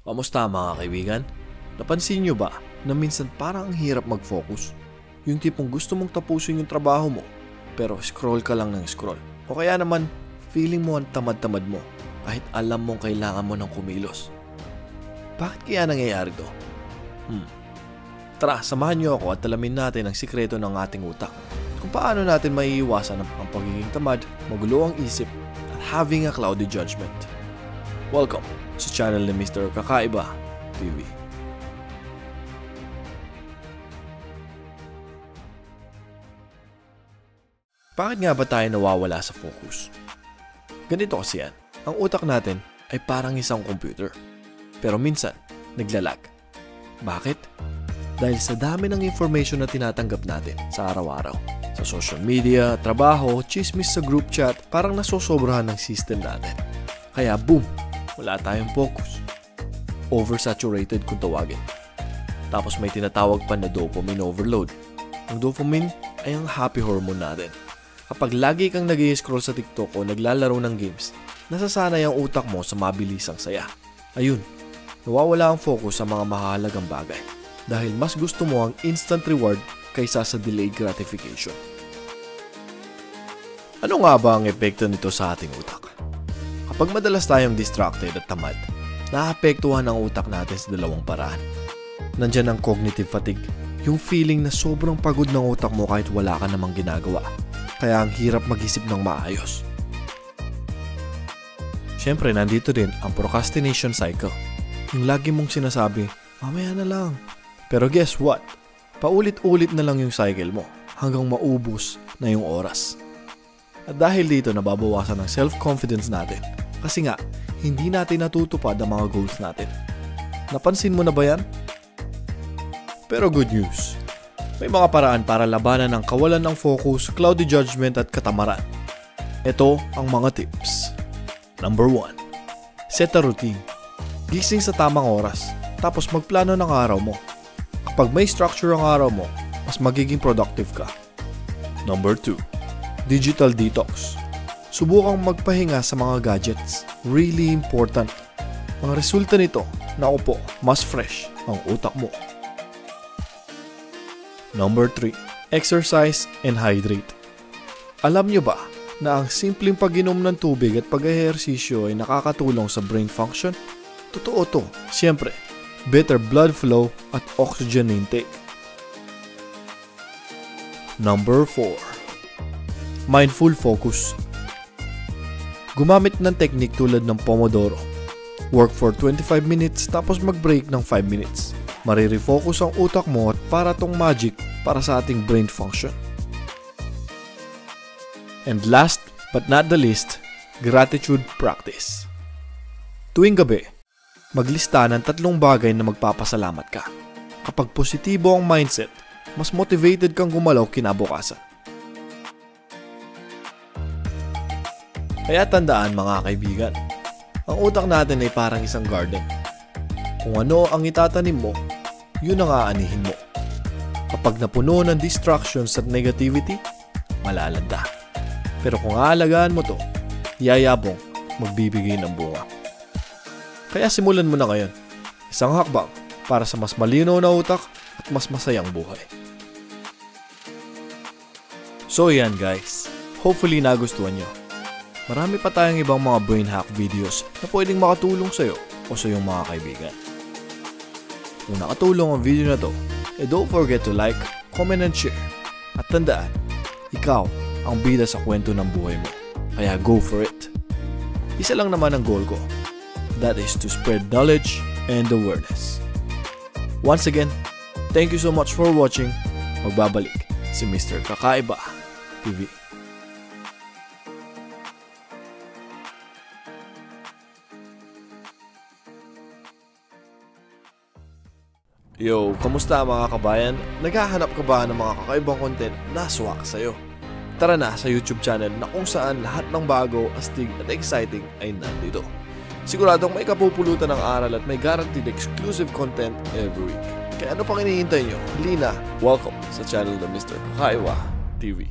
Kamusta mga kaibigan? Napansin nyo ba na minsan parang ang hirap mag-focus? Yung tipong gusto mong tapusin yung trabaho mo, pero scroll ka lang ng scroll. O kaya naman, feeling mo ang tamad-tamad mo kahit alam mong kailangan mo ng kumilos. Bakit kaya nangyayari to? Tara, samahan nyo ako at alamin natin ang sikreto ng ating utak. Kung paano natin maiiwasan ang pagiging tamad, magulo ang isip, at having a cloudy judgment. Welcome sa channel ni Mr. Kakaiba TV. Bakit nga ba tayo nawawala sa focus? Ganito kasi yan. Ang utak natin ay parang isang computer. Pero minsan, naglalag. Bakit? Dahil sa dami ng information na tinatanggap natin sa araw-araw. Sa social media, trabaho, chismis sa group chat, parang nasosobrahan ng system natin. Kaya boom! Wala tayong focus. Oversaturated kung tawagin. Tapos may tinatawag pa na dopamine overload. Ang dopamine ay ang happy hormone natin. Kapag lagi kang nag-i-scroll sa TikTok o naglalaro ng games, nasasanay ang utak mo sa mabilisang saya. Ayun, nawawala ang focus sa mga mahalagang bagay. Dahil mas gusto mo ang instant reward kaysa sa delayed gratification. Ano nga ba ang epekto nito sa ating utak? Kapag madalas tayong distracted at tamad, naapektuhan ang utak natin sa dalawang paraan. Nandyan ang cognitive fatigue, yung feeling na sobrang pagod ng utak mo kahit wala ka namang ginagawa. Kaya ang hirap mag-isip ng maayos. Siyempre, nandito din ang procrastination cycle. Yung lagi mong sinasabi, mamaya na lang. Pero guess what? Paulit-ulit na lang yung cycle mo hanggang maubos na yung oras. At dahil dito, nababawasan ang self-confidence natin. Kasi nga, hindi natin natutupad ang mga goals natin. Napansin mo na ba yan? Pero good news. May mga paraan para labanan ang kawalan ng focus, cloudy judgment at katamaran. Ito ang mga tips. Number 1. Set a routine. Gising sa tamang oras, tapos magplano ng araw mo. Kapag may structure ang araw mo, mas magiging productive ka. Number 2. Digital detox. Subukang magpahinga sa mga gadgets. Really important. Ang resulta nito, naku po, mas fresh ang utak mo. Number 3. Exercise and hydrate. Alam nyo ba na ang simpleng pag-inom ng tubig at pag-ehersisyo ay nakakatulong sa brain function? Totoo to. Siyempre, better blood flow at oxygen intake. Number 4. Mindful focus. Gumamit ng technique tulad ng Pomodoro. Work for 25 minutes tapos mag-break ng 5 minutes. Marirefocus ang utak mo at para tong magic para sa ating brain function. And last but not the least, gratitude practice. Tuwing gabi, maglista ng 3 bagay na magpapasalamat ka. Kapag positibo ang mindset, mas motivated kang gumalaw kinabukasan. Kaya tandaan mga kaibigan, ang utak natin ay parang isang garden. Kung ano ang itatanim mo, yun ang aanihin mo. Kapag napuno ng distractions at negativity, malalanda. Pero kung aalagaan mo to, yayabong magbibigay ng bunga. Kaya simulan mo na ngayon. Isang hakbang para sa mas malinaw na utak at mas masayang buhay. So yan guys, hopefully nagustuhan nyo. Marami pa tayong ibang mga brain hack videos na pwedeng makatulong sa'yo o sa iyong mga kaibigan. Kung nakatulong ang video na to, don't forget to like, comment and share. At tandaan, ikaw ang bida sa kwento ng buhay mo. Kaya go for it. Isa lang naman ang goal ko. That is to spread knowledge and awareness. Once again, thank you so much for watching. Magbabalik si Mr. Kakaiba TV. Yo, kamusta mga kabayan? Naghahanap ka ba ng mga kakaibang content na swak sa'yo? Tara na sa YouTube channel na kung saan lahat ng bago, astig at exciting ay nandito. Siguradong may kapupulutan ng aral at may guaranteed exclusive content every week. Kaya ano pang hinihintay nyo? Halina, welcome sa channel ng Mr. Kakaiba TV.